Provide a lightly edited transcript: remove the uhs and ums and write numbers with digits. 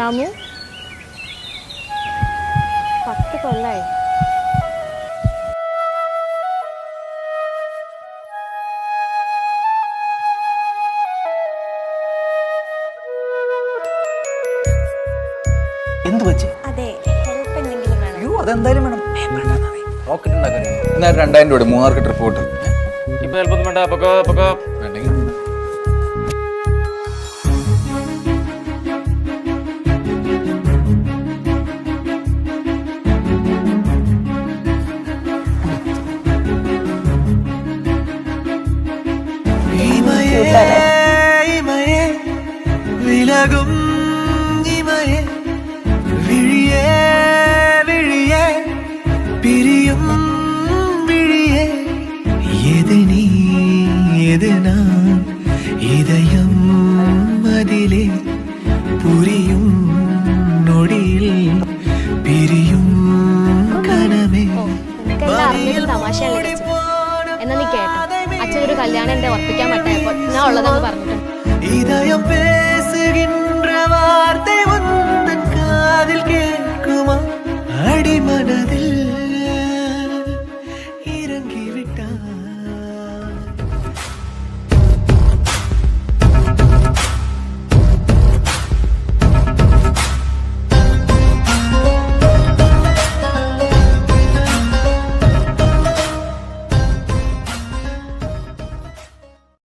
രാമു 10 കൊല്ലായി. എന്ത് പറ്റി? അതെ, ഹെൽപ്പ് എന്തെങ്കിലും വേണം. അയ്യോ അതെന്തായാലും വേണം. റോക്കറ്റ് ഉണ്ടാക്കാൻ 2000 രൂപ മൂന്നാർക്ക് ട്രിപ്പ് പോട്ട്. ഇപ്പൊ ഹെൽപ്പൊന്നും വേണ്ട. പൊക്കോ വേണ്ടെങ്കിൽ വിലകും വിഴിയേ വിഴിയേ പിരിയും വിഴിയേ എത് നീ എത് ഞാൻ ഇതയം അതിലെ പുരിയും നൊടിയിൽ പിരിയും കനമേ. തമാശയാണ് എന്നാ നീ കേട്ടോ, അച്ഛനൊരു കല്യാണം എന്റെ ഉറപ്പിക്കാൻ പറ്റായപ്പോ ഞാൻ ഉള്ളതെന്ന് പറഞ്ഞിട്ടുണ്ട്. இதயம் பேசுகின்ற வார்த்தை உந்தன் காதில் கேட்குமா? அடிமனதில்